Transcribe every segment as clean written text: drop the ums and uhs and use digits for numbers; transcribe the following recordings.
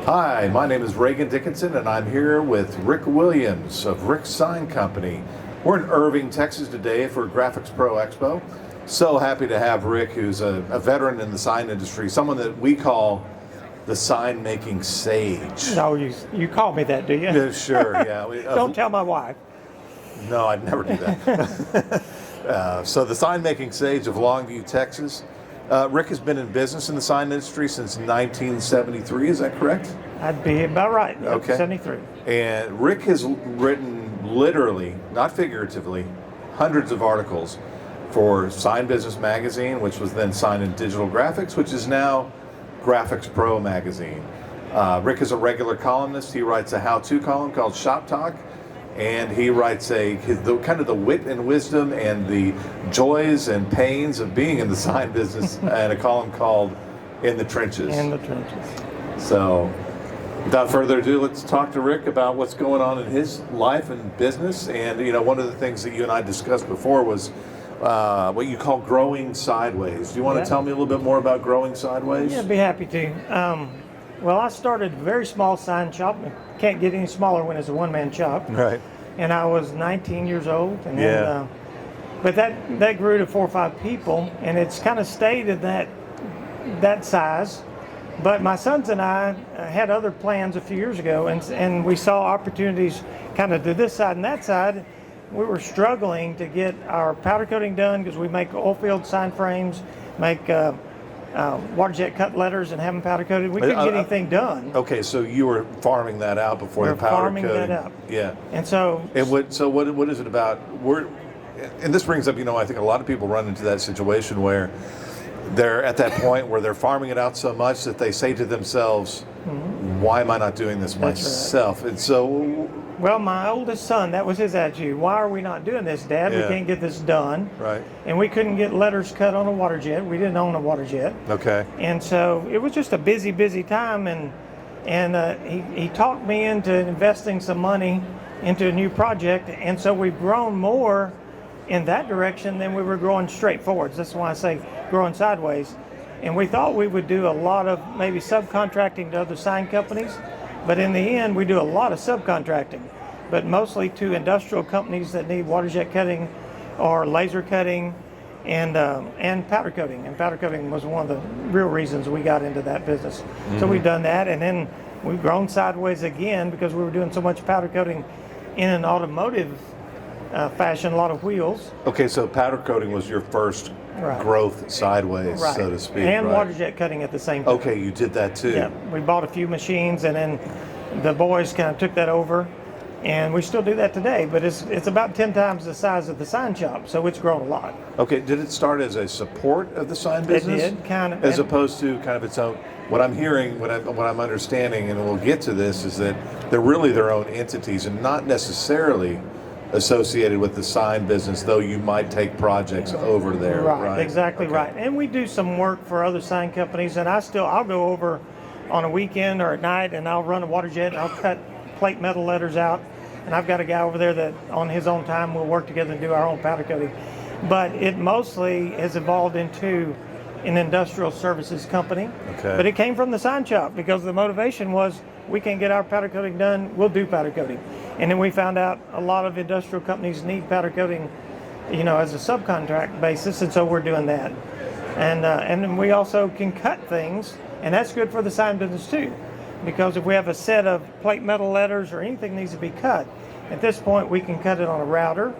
Hi, my name is Reagan Dickinson, and I'm here with Rick Williams of Rick's Sign Company. We're in Irving, Texas today for Graphics Pro Expo. So happy to have Rick, who's a veteran in the sign industry, someone that we call the sign-making sage. No, you call me that, do you? Yeah, sure, yeah. Don't tell my wife. No, I'd never do that. So the sign-making sage of Longview, Texas. Rick has been in business in the sign industry since 1973, is that correct? I'd be about right. Okay. 73. And Rick has written literally, not figuratively, hundreds of articles for Sign Business Magazine, which was then Sign and Digital Graphics, which is now Graphics Pro Magazine. Rick is a regular columnist. He writes a how-to column called Shop Talk, and he writes kind of the wit and wisdom and the joys and pains of being in the sign business, and a column called In the Trenches. In the trenches. So, without further ado, let's talk to Rick about what's going on in his life and business. And one of the things that you and I discussed before was what you call growing sideways. Do you want to tell me a little bit more about growing sideways? Yeah, I'd be happy to. Well, I started a very small sign shop. Can't get any smaller when it's a one-man shop. Right. And I was 19 years old. And Yeah. but that grew to 4 or 5 people, and it's kind of stayed at that size. But my sons and I had other plans a few years ago, and we saw opportunities kind of to this side and that side. We were struggling to get our powder coating done because we make oil field sign frames, make water jet cut letters, and have them powder coated. We couldn't get anything done. Okay, so you were farming that out before the powder farming coating. that out. Yeah. And so what is it about? And this brings up, I think a lot of people run into that situation where they're at that point where they're farming it out so much that they say to themselves, why am I not doing this myself? Right. And so... Well, my oldest son, that was his attitude. Why are we not doing this, Dad? Yeah. We can't get this done. Right. And we couldn't get letters cut on a water jet. We didn't own a water jet. Okay. And so it was just a busy time. And he talked me into investing some money into a new project. And so we've grown more in that direction than we were growing straight forwards. That's why I say growing sideways. And we thought we would do a lot of maybe subcontracting to other sign companies. But in the end, we do a lot of subcontracting, but mostly to industrial companies that need water jet cutting or laser cutting and powder coating. And powder coating was one of the real reasons we got into that business. Mm-hmm. So we've done that, and then we've grown sideways again because we were doing so much powder coating in an automotive fashion, a lot of wheels. Okay, so powder coating was your first growth sideways, so to speak. And water jet cutting at the same time. Okay, you did that too. Yeah, we bought a few machines, and then the boys kind of took that over, and we still do that today, but it's about 10 times the size of the sign shop, so it's grown a lot. Okay, did it start as a support of the sign business? It did, kind of. As opposed to kind of its own. What I'm hearing, what I'm understanding, and we'll get to this, is that they're really their own entities and not necessarily associated with the sign business, though you might take projects over there. Right, exactly right. And we do some work for other sign companies, and I'll go over on a weekend or at night, and I'll run a water jet, and I'll cut plate metal letters out, and I've got a guy over there that on his own time we'll work together and do our own powder coating. But it mostly has evolved into an industrial services company. Okay. But it came from the sign shop because the motivation was we can get our powder coating done, we'll do powder coating. And then we found out a lot of industrial companies need powder coating, as a subcontract basis, and so we're doing that. And then we also can cut things, and that's good for the sign business too, because if we have a set of plate metal letters or anything needs to be cut, at this point we can cut it on a router,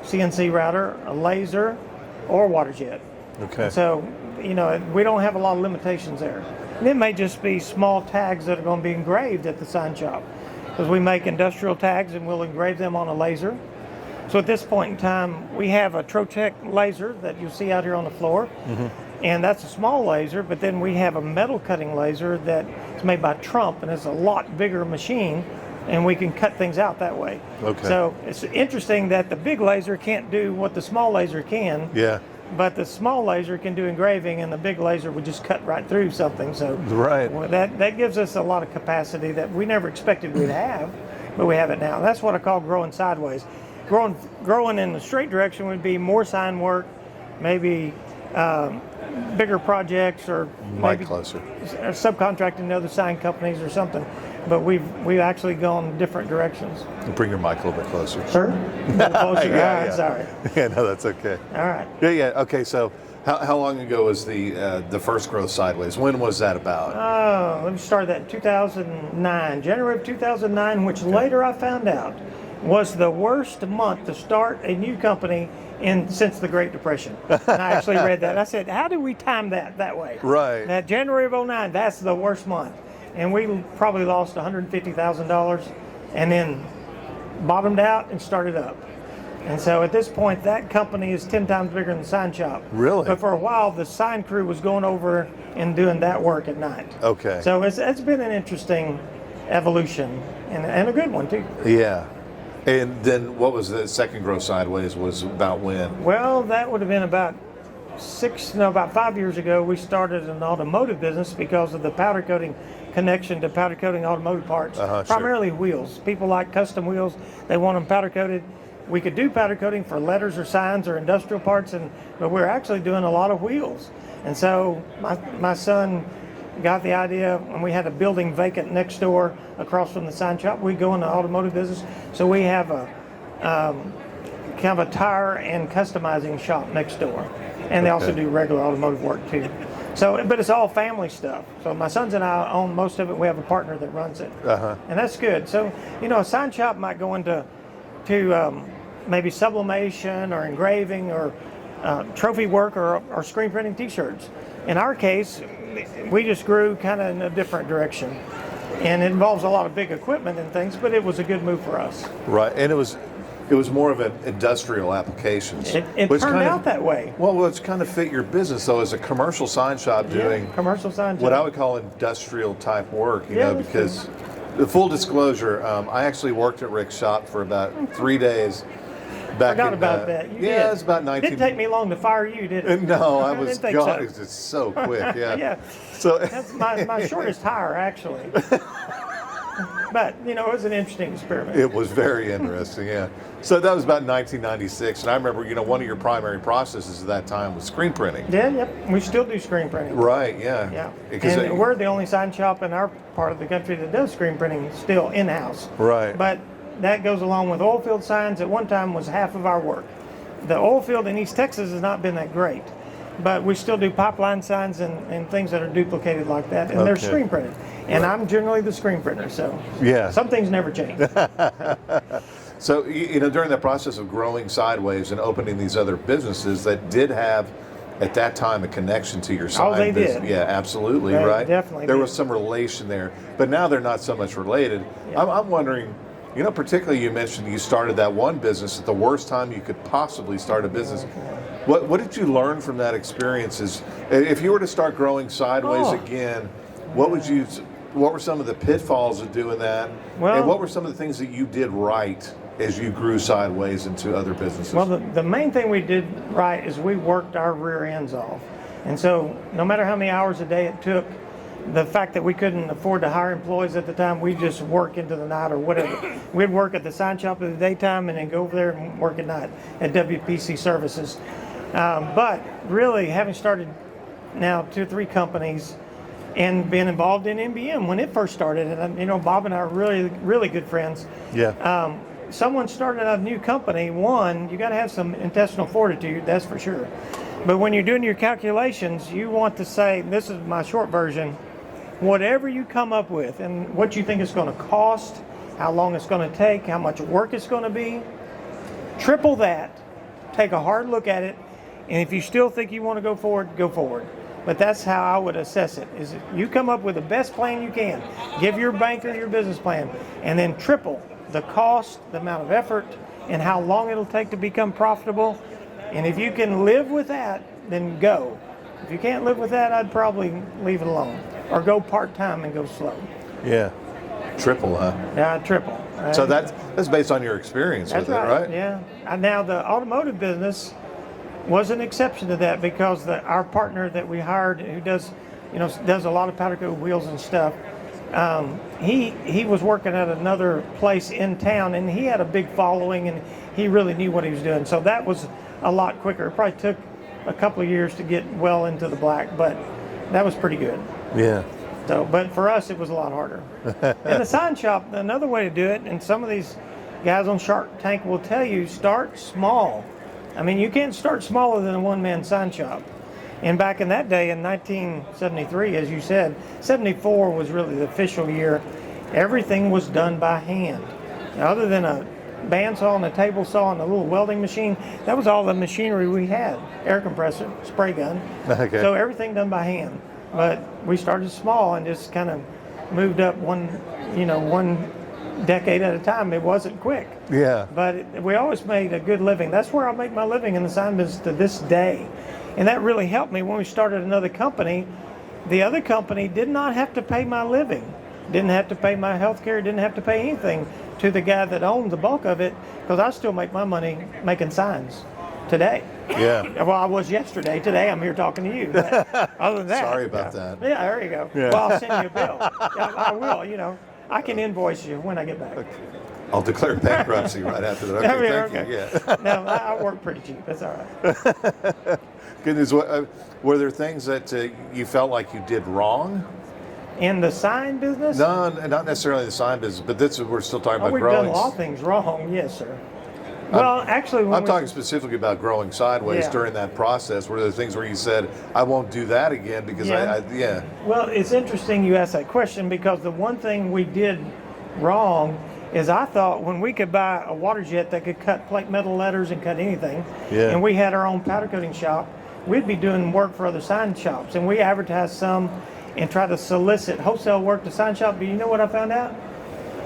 CNC router, a laser, or water jet. Okay. So, we don't have a lot of limitations there. And it may just be small tags that are going to be engraved at the sign shop, because we make industrial tags and we'll engrave them on a laser. So at this point in time, we have a Trotec laser that you see out here on the floor, and that's a small laser, but then we have a metal cutting laser that is made by Trump, and it's a lot bigger machine, and we can cut things out that way. Okay. So it's interesting that the big laser can't do what the small laser can. Yeah. But the small laser can do engraving, and the big laser would just cut right through something. So that gives us a lot of capacity that we never expected we'd have, but we have it now. That's what I call growing sideways. Growing in the straight direction would be more sign work, maybe bigger projects or Mic maybe closer. subcontracting to other sign companies or something. But we've actually gone different directions. Bring your mic a little bit closer. Sir? A little closer? Yeah, yeah. Sorry. Yeah, no, that's okay. All right. Yeah. Okay. So, how long ago was the first growth sideways? When was that about? Let me start that in 2009, January of 2009, which later I found out was the worst month to start a new company since the Great Depression. And I actually read that. I said, how do we time that way? Right. That January of 09, that's the worst month. And we probably lost $150,000 and then bottomed out and started up. And so at this point, that company is 10 times bigger than the sign shop. Really? But for a while, the sign crew was going over and doing that work at night. Okay. So it's been an interesting evolution and a good one, too. Yeah. And then what was the second growth sideways was about when? Well, that would have been about 5 years ago. We started an automotive business because of the powder coating connection to powder coating automotive parts, primarily wheels. People like custom wheels. They want them powder coated. We could do powder coating for letters or signs or industrial parts, but we're actually doing a lot of wheels. And so my son got the idea when we had a building vacant next door across from the sign shop. We go in the automotive business, so we have a kind of a tire and customizing shop next door, and they also do regular automotive work too. So, but it's all family stuff. So my sons and I own most of it. We have a partner that runs it, and that's good. So a sign shop might go into maybe sublimation or engraving or trophy work or screen printing T-shirts. In our case, we just grew kind of in a different direction, and it involves a lot of big equipment and things. But it was a good move for us. Right, and it was more of an industrial applications. It turned out that way. Well, it's kind of fit your business though, as a commercial sign shop doing commercial sign shop. what I would call industrial type work. You know, that's because the full disclosure, I actually worked at Rick's shop for about 3 days. Back Forgot about that. You did. It was about 19. Didn't take me long to fire you, did it? No, I was didn't think gone. so. It was just so quick. Yeah. Yeah. So That's my shortest hire, actually. But, it was an interesting experiment. it was very interesting. Yeah. So that was about 1996, and I remember, one of your primary processes at that time was screen printing. Yeah, yep. We still do screen printing. Right. Yeah. Yeah. Because And we're the only sign shop in our part of the country that does screen printing still in-house. Right. But that goes along with oil field signs. At one time was half of our work. The oil field in East Texas has not been that great, but we still do pipeline signs and things that are duplicated like that, and they're screen printed. And I'm generally the screen printer, so some things never change. So, during that process of growing sideways and opening these other businesses that did have, at that time, a connection to your sign they business. did. Yeah, absolutely, They right? definitely There did. was some relation there, but now they're not so much related. Yeah. I'm wondering, particularly you mentioned you started that one business at the worst time you could possibly start a business. What did you learn from that experience? If you were to start growing sideways again, what were some of the pitfalls of doing that? Well, and what were some of the things that you did right as you grew sideways into other businesses? Well, the main thing we did right is we worked our rear ends off. And so no matter how many hours a day it took, the fact that we couldn't afford to hire employees at the time, we just work into the night or whatever. We'd work at the sign shop in the daytime and then go over there and work at night at WPC Services. But really, having started now 2 or 3 companies and being involved in MBM when it first started, and Bob and I are really, really good friends. Yeah. Someone started a new company, you got to have some intestinal fortitude, that's for sure. But when you're doing your calculations, you want to say, this is my short version, whatever you come up with and what you think it's going to cost, how long it's going to take, how much work it's going to be, triple that, take a hard look at it, and if you still think you want to go forward, go forward. But that's how I would assess it, is you come up with the best plan you can, give your banker your business plan, and then triple the cost, the amount of effort, and how long it'll take to become profitable. And if you can live with that, then go. If you can't live with that, I'd probably leave it alone or go part-time and go slow. Yeah. Triple, huh? Yeah, triple. So that's based on your experience with it, right? Yeah. Now the automotive business was an exception to that because our partner that we hired, who does a lot of powder coat wheels and stuff, he was working at another place in town, and he had a big following, and he really knew what he was doing. So that was a lot quicker. It probably took a couple of years to get well into the black, but that was pretty good. Yeah. So, but for us, it was a lot harder. And the sign shop, another way to do it, and some of these guys on Shark Tank will tell you, start small. I mean, you can't start smaller than a one-man sign shop. And back in that day, in 1973, as you said, 74 was really the official year. Everything was done by hand. Now, other than a bandsaw and a table saw and a little welding machine, that was all the machinery we had. Air compressor, spray gun. Okay. So everything done by hand. But we started small and just kind of moved up one decade at a time. It wasn't quick. Yeah. But we always made a good living. That's where I make my living in the sign business to this day. And that really helped me when we started another company. The other company did not have to pay my living, didn't have to pay my health care, didn't have to pay anything to the guy that owned the bulk of it, because I still make my money making signs today. Yeah. Well, I was yesterday. Today I'm here talking to you. But other than that. Sorry about that. Yeah, there you go. Yeah. Well, I'll send you a bill. Yeah, I will, I can invoice you when I get back. I'll declare bankruptcy right after that. Okay, thank you. Yeah. No, I work pretty cheap. That's all right. Goodness, were there things that you felt like you did wrong? In the sign business? No, not necessarily the sign business, but we're still talking about We've growing. done a lot of things wrong, yes, sir. Well, actually, I'm talking specifically about growing sideways Yeah. during that process. Were there things where you said, I won't do that again because Yeah. Well, it's interesting you asked that question, because the one thing we did wrong is I thought when we could buy a water jet that could cut plate metal letters and cut anything, Yeah. and we had our own powder coating shop, we'd be doing work for other sign shops, and we advertised some and try to solicit wholesale work to sign shop. But you know what I found out?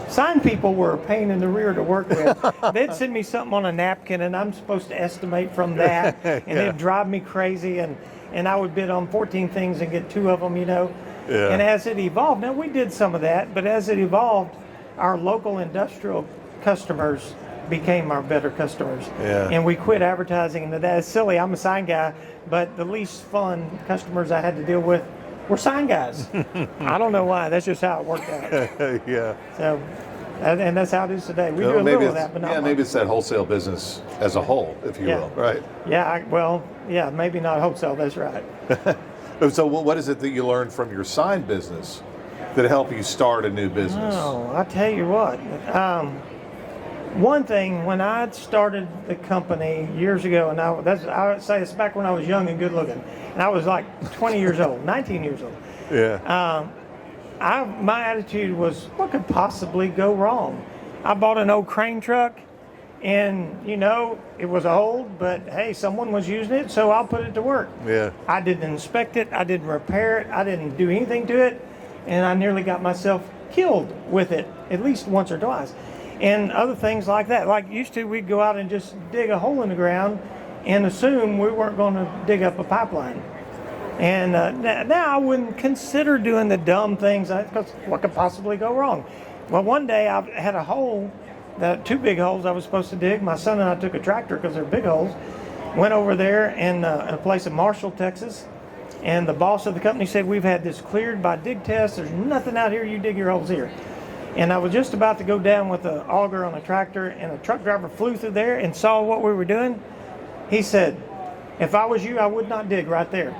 Sign people were a pain in the rear to work with. They'd send me something on a napkin, and I'm supposed to estimate from that, and Yeah. it'd drive me crazy, and I would bid on 14 things and get 2 of them, Yeah. And as it evolved, now we did some of that, but as it evolved, our local industrial customers became our better customers. Yeah. And we quit advertising, and that's silly. I'm a sign guy, but the least fun customers I had to deal with were sign guys. I don't know why. That's just how it worked out. Yeah. So, and that's how it is today. We No, do a maybe little of it's- that, but not yeah, much. maybe it's that wholesale business as a whole, if you Yeah. will. Right. Yeah, maybe not wholesale. That's right. So what is it that you learned from your sign business that helped you start a new business? Oh, I tell you what. One thing, when I started the company years ago, and I would say it's back when I was young and good looking, and I was like 20 years old, 19 years old. Yeah. My attitude was, what could possibly go wrong? I bought an old crane truck, and it was old, but hey, someone was using it, so I'll put it to work. Yeah. I didn't inspect it, I didn't repair it, I didn't do anything to it, and I nearly got myself killed with it at least once or twice. And other things like that. Like used to, we'd go out and just dig a hole in the ground and assume we weren't going to dig up a pipeline. And now I wouldn't consider doing the dumb things, because what could possibly go wrong? Well, one day I had a hole, 2 big holes I was supposed to dig. My son and I took a tractor, because they're big holes, went over there in a place in Marshall, Texas, and the boss of the company said, we've had this cleared by dig test. There's nothing out here. You dig your holes here. And I was just about to go down with an auger on a tractor, and a truck driver flew through there and saw what we were doing. He said, if I was you, I would not dig right there.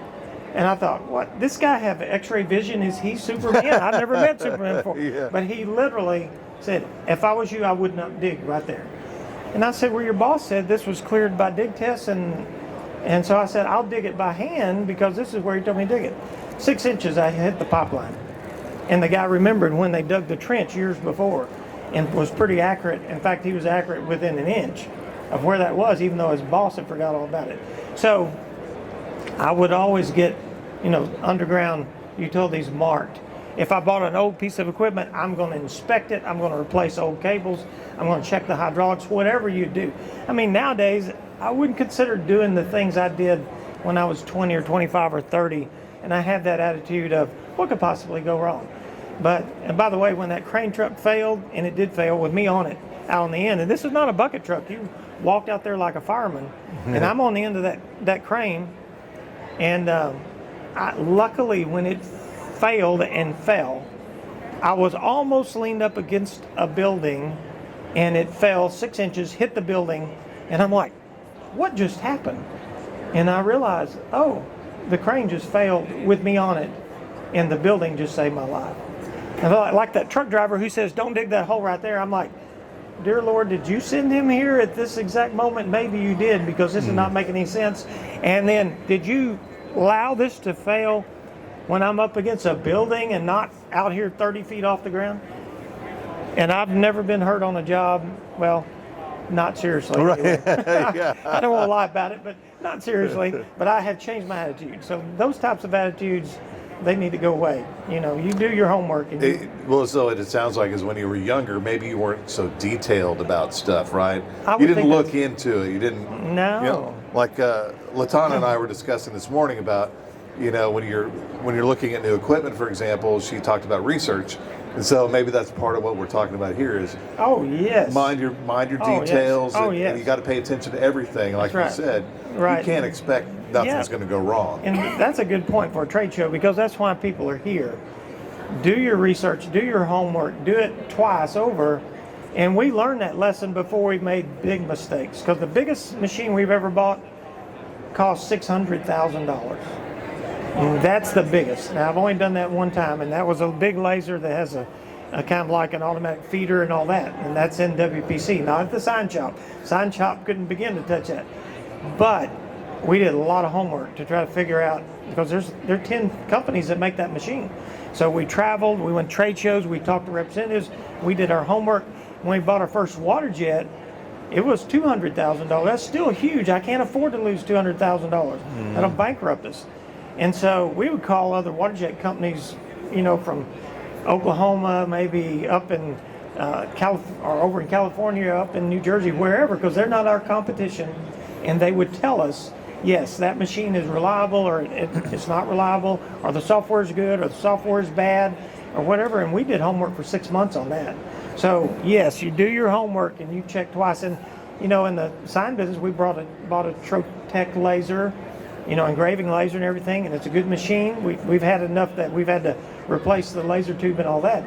And I thought, what? This guy have X-ray vision? Is he Superman? I've never met Superman before. Yeah. But he literally said, if I was you, I would not dig right there. And I said, well, your boss said this was cleared by dig tests. And so I said, I'll dig it by hand, because this is where he told me to dig it. 6 inches, I hit the pipeline. And the guy remembered when they dug the trench years before, and was pretty accurate. In fact, he was accurate within an inch of where that was, even though his boss had forgot all about it. So I would always get, underground utilities marked. If I bought an old piece of equipment, I'm going to inspect it. I'm going to replace old cables. I'm going to check the hydraulics, whatever you do. I mean, nowadays, I wouldn't consider doing the things I did when I was 20 or 25 or 30. And I had that attitude of, what could possibly go wrong? And by the way, when that crane truck failed, and it did fail with me on it, out on the end, and this is not a bucket truck. You walked out there like a fireman, and I'm on the end of that crane. And luckily, when it failed and fell, I was almost leaned up against a building, and it fell 6 inches, hit the building, and I'm like, what just happened? And I realized, oh, the crane just failed with me on it, and the building just saved my life. And like that truck driver who says, don't dig that hole right there. I'm like, dear Lord, did you send him here at this exact moment? Maybe you did, because this is not making any sense. And then, did you allow this to fail when I'm up against a building and not out here 30 feet off the ground? And I've never been hurt on a job. Well, not seriously. Right. Anyway. Yeah. I don't want to lie about it, but not seriously. But I have changed my attitude. So those types of attitudes, they need to go away. You know, you do your homework. And Well, so it sounds like is when you were younger, maybe you weren't so detailed about stuff, right? I would You didn't think look into it. You didn't. No. You know, like Latana and I were discussing this morning about, you know, when you're looking at new equipment, for example, she talked about research. And so maybe that's part of what we're talking about here is Oh, yes. mind your Oh, yes. details, Oh, and yes. you got to pay attention to everything. Like That's you right. said, Right. you can't expect nothing's Yeah. going to go wrong. And that's a good point for a trade show, because that's why people are here. Do your research, do your homework, do it twice over. And we learned that lesson before we made big mistakes, because the biggest machine we've ever bought cost $600,000. And that's the biggest. Now, I've only done that one time, and that was a big laser that has a kind of like an automatic feeder and all that. And that's in WPC, not at the sign shop. Sign shop couldn't begin to touch that. But we did a lot of homework to try to figure out, because there are 10 companies that make that machine. So we traveled, we went to trade shows, we talked to representatives, we did our homework. When we bought our first water jet, it was $200,000. That's still huge. I can't afford to lose $200,000. That'll bankrupt us. And so we would call other water jet companies, you know, from Oklahoma, maybe up in or over in California, up in New Jersey, wherever, because they're not our competition. And they would tell us, yes, that machine is reliable, or it's not reliable, or the software is good, or the software is bad, or whatever. And we did homework for 6 months on that. So yes, you do your homework and you check twice. And you know, in the sign business, we bought a Trotec laser, you know, engraving laser and everything, and it's a good machine. We've had enough that we've had to replace the laser tube and all that.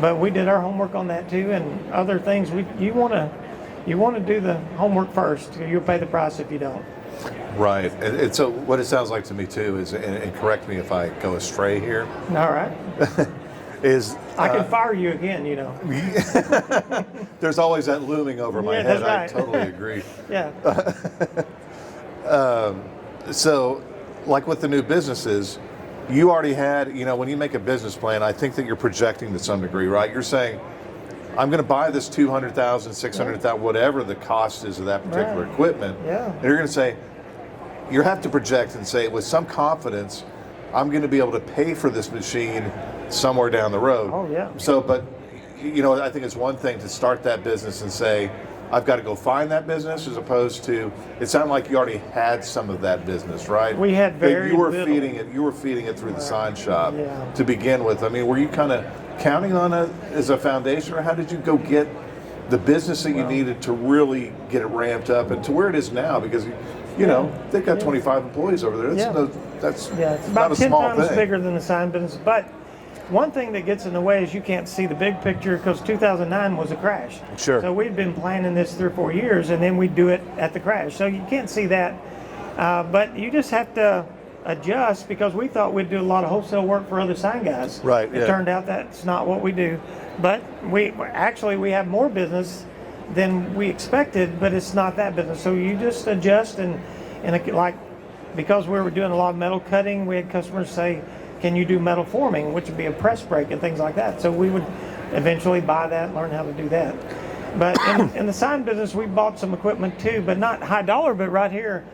But we did our homework on that too, and other things. You want to do the homework first. You'll pay the price if you don't. Right. And so what it sounds like to me too is, and correct me if I go astray here, All right. is I can fire you again, you know. there's always that looming over my Yeah, head. that's I right. totally agree. Yeah. So, like with the new businesses, you already had, you know, when you make a business plan, I think that you're projecting to some degree, right? You're saying, I'm going to buy this $200,000, $600,000, whatever the cost is of that particular Right. equipment. Yeah. And you're going to say, you have to project and say, with some confidence, I'm going to be able to pay for this machine somewhere down the road. Oh, yeah. So, but, you know, I think it's one thing to start that business and say, I've got to go find that business, as opposed to, it sounded like you already had some of that business, right? We had very you were little. You were feeding it through the sign shop Yeah. to begin with. I mean, were you kind of counting on it as a foundation, or how did you go get the business that you needed to really get it ramped up and to where it is now? Because, you know, they've got 25 employees over there. That's It's not about a 10 small times thing. bigger than the sign business. But one thing that gets in the way is you can't see the big picture, because 2009 was a crash. Sure. So we'd been planning this 3 or 4 years, and then we'd do it at the crash. So you can't see that. But you just have to adjust, because we thought we'd do a lot of wholesale work for other sign guys. Right, It yeah. turned out that's not what we do. But we have more business than we expected, but it's not that business. So you just adjust, and like, because we were doing a lot of metal cutting, we had customers say, can you do metal forming, which would be a press brake and things like that. So we would eventually buy that, learn how to do that. But in the sign business, we bought some equipment too, but not high dollar. But right here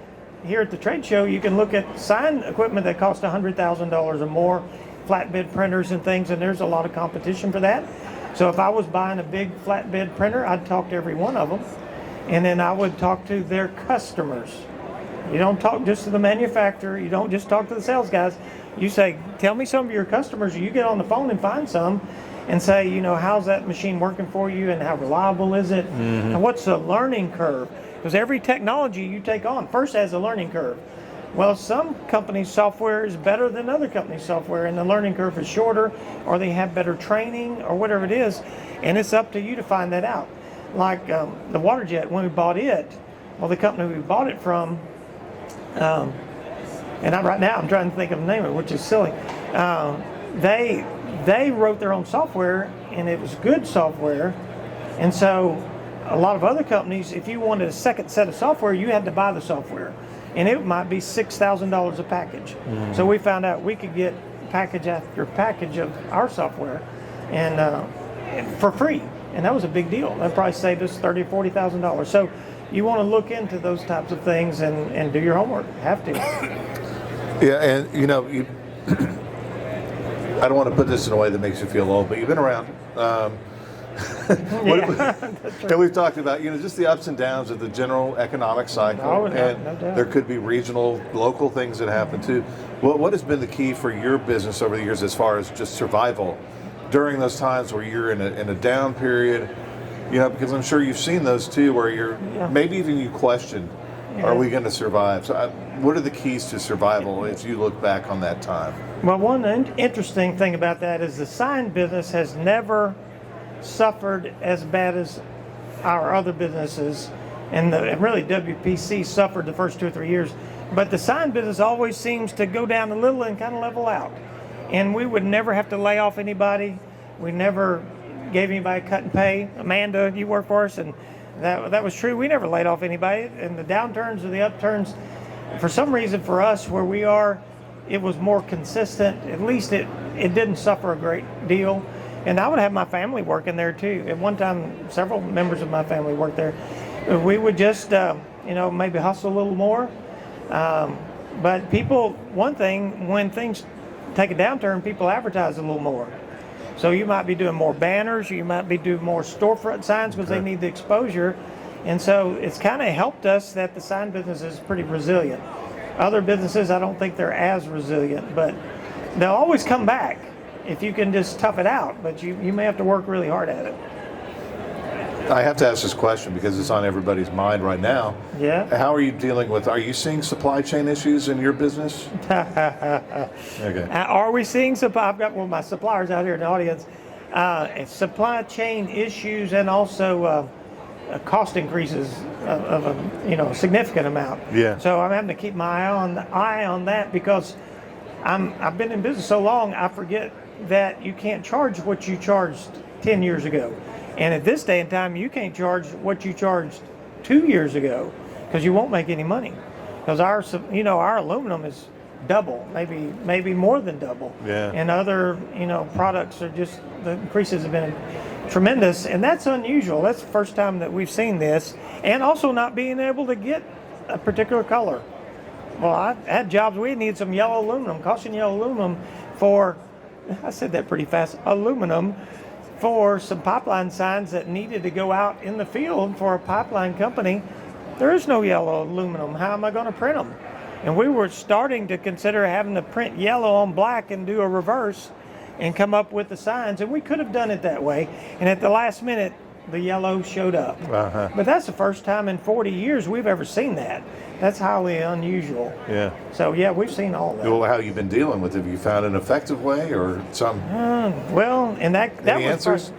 at the trade show, you can look at sign equipment that cost $100,000 or more, flatbed printers and things, and there's a lot of competition for that. So if I was buying a big flatbed printer, I'd talk to every one of them, and then I would talk to their customers. You don't talk just to the manufacturer. You don't just talk to the sales guys. You say, tell me some of your customers. You get on the phone and find some and say, you know, how's that machine working for you, and how reliable is it? And what's the learning curve? Because every technology you take on first has a learning curve. Well, some companies' software is better than other companies' software, and the learning curve is shorter, or they have better training, or whatever it is, and it's up to you to find that out. Like the water jet, when we bought it, well, the company we bought it from, and right now I'm trying to think of the name of it, which is silly. They wrote their own software, and it was good software. And so a lot of other companies, if you wanted a second set of software, you had to buy the software. And it might be $6,000 a package. So we found out we could get package after package of our software and for free. And that was a big deal. That probably saved us $30,000 or $40,000. So you want to look into those types of things and do your homework. Have to. Yeah, and I don't want to put this in a way that makes you feel old, but you've been around. And we've talked about, just the ups and downs of the general economic cycle, No doubt. there could be regional, local things that happen too. What has been the key for your business over the years as far as just survival during those times where you're in a down period? Because I'm sure you've seen those too, where maybe even you question, are we going to survive? So what are the keys to survival as you look back on that time? Well, one interesting thing about that is the sign business has never suffered as bad as our other businesses, and really WPC suffered the first 2 or 3 years, but the sign business always seems to go down a little and kind of level out, and we would never have to lay off anybody. We never gave anybody cut and pay. Amanda, you work for us, and that was true. We never laid off anybody. And the downturns or the upturns, for some reason for us where we are, it was more consistent. At least it didn't suffer a great deal. And I would have my family working there too. At one time, several members of my family worked there. We would just, maybe hustle a little more. But people, one thing, when things take a downturn, people advertise a little more. So you might be doing more banners, you might be doing more storefront signs because they need the exposure. And so it's kind of helped us that the sign business is pretty resilient. Other businesses, I don't think they're as resilient, but they'll always come back if you can just tough it out, but you may have to work really hard at it. I have to ask this question because it's on everybody's mind right now. Yeah. How are you seeing supply chain issues in your business? Okay. Are we seeing I've got one of my suppliers out here in the audience. Supply chain issues and also cost increases of a significant amount. Yeah. So I'm having to keep my eye on that because I've been in business so long, I forget that you can't charge what you charged 10 years ago. And at this day and time, you can't charge what you charged 2 years ago because you won't make any money. Because our aluminum is double, maybe more than double. Yeah. And other, products are just, the increases have been tremendous. And that's unusual. That's the first time that we've seen this. And also not being able to get a particular color. Well, I had jobs, we needed some yellow aluminum, caution yellow aluminum I said that pretty fast, aluminum for some pipeline signs that needed to go out in the field for a pipeline company. There is no yellow aluminum. How am I going to print them? And we were starting to consider having to print yellow on black and do a reverse and come up with the signs. And we could have done it that way. And at the last minute, the yellow showed up. Uh-huh. But that's the first time in 40 years we've ever seen that. That's highly unusual. Yeah. So, yeah, we've seen all that. Well, how have you been dealing with it? Have you found an effective way or some? Well, and that Any was answers?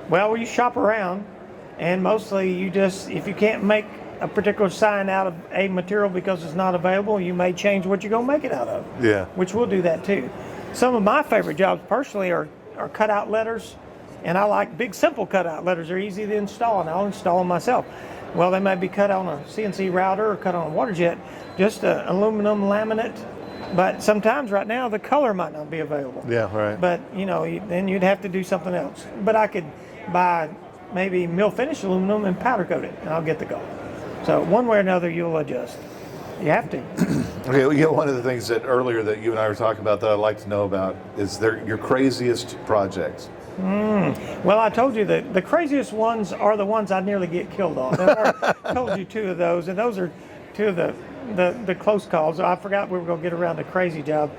Well, you shop around, and mostly you just, if you can't make a particular sign out of a material because it's not available, you may change what you're going to make it out of. Yeah. Which we'll do that too. Some of my favorite jobs personally are cutout letters, and I like big, simple cutout letters. They're easy to install, and I'll install them myself. Well, they might be cut on a CNC router or cut on a water jet, just an aluminum laminate. But sometimes right now the color might not be available. Yeah, right. But, then you'd have to do something else. But I could buy maybe mill finish aluminum and powder coat it, and I'll get the color. So one way or another, you'll adjust. You have to. Okay, well, one of the things that earlier that you and I were talking about that I'd like to know about is your craziest projects. Well, I told you that the craziest ones are the ones I nearly get killed on. I told you two of those, and those are two of the close calls. I forgot we were going to get around the crazy job.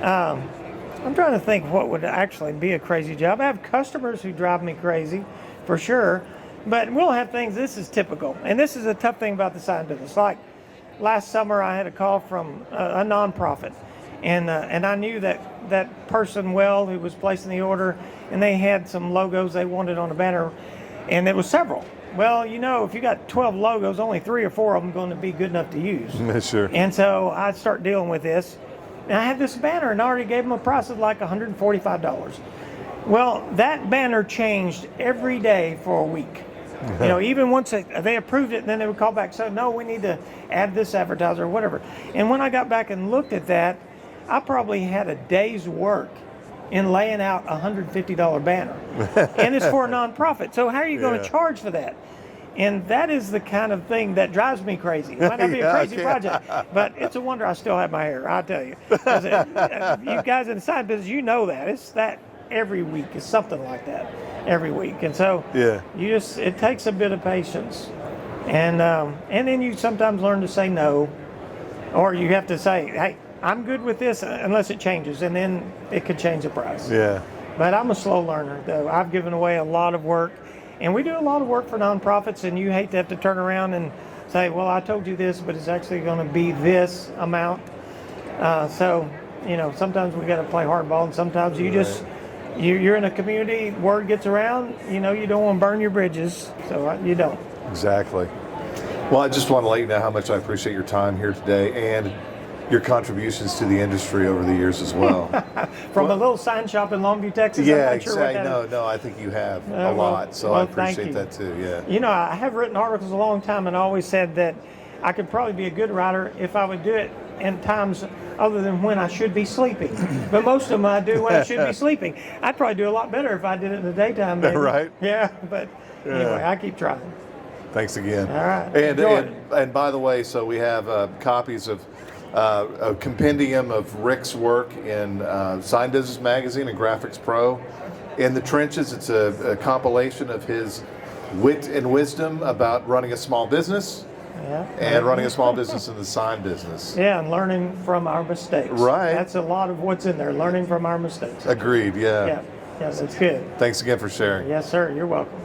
I'm trying to think what would actually be a crazy job. I have customers who drive me crazy, for sure, but we'll have things. This is typical, and this is a tough thing about the sign business. Like last summer, I had a call from a nonprofit, and I knew that person well who was placing the order, and they had some logos they wanted on a banner, and there was several. well, if you got 12 logos, only 3 or 4 of them going to be good enough to use. Sure. And so I start dealing with this. And I had this banner and I already gave them a price of like $145. Well, that banner changed every day for a week. Even once they approved it, and then they would call back, so no, we need to add this advertiser or whatever. And when I got back and looked at that, I probably had a day's work in laying out a $150 banner. And it's for a nonprofit. So how are you going to charge for that? And that is the kind of thing that drives me crazy. It might not be a crazy project, but it's a wonder I still have my hair, I'll tell you. 'Cause you guys in the side business, you know that. It's that every week. It's something like that every week. And so it takes a bit of patience. And then you sometimes learn to say no, or you have to say, hey, I'm good with this unless it changes, and then it could change the price. Yeah. But I'm a slow learner, though. I've given away a lot of work. And we do a lot of work for nonprofits, and you hate to have to turn around and say, well, I told you this, but it's actually going to be this amount. So sometimes we got to play hardball, and sometimes you're in a community, word gets around, you don't want to burn your bridges, so you don't. Exactly. Well, I just want to let you know how much I appreciate your time here today and your contributions to the industry over the years as well. From a little sign shop in Longview, Texas. Yeah, I'm not sure what exactly. that No, I think you have a lot, so I appreciate that too. Yeah. I have written articles a long time, and I always said that I could probably be a good writer if I would do it in times other than when I should be sleeping. But most of them I do when I should be sleeping. I'd probably do a lot better if I did it in the daytime. Maybe. Right. Yeah, but anyway, I keep trying. Thanks again. All right. And by the way, so we have copies of a compendium of Rick's work in Sign Business Magazine and Graphics Pro. In the Trenches, it's a compilation of his wit and wisdom about running a small business and running a small business in the sign business. Yeah, and learning from our mistakes. Right. That's a lot of what's in there, learning from our mistakes. Agreed, yeah. Yeah, that's good. Thanks again for sharing. Yes, sir. You're welcome.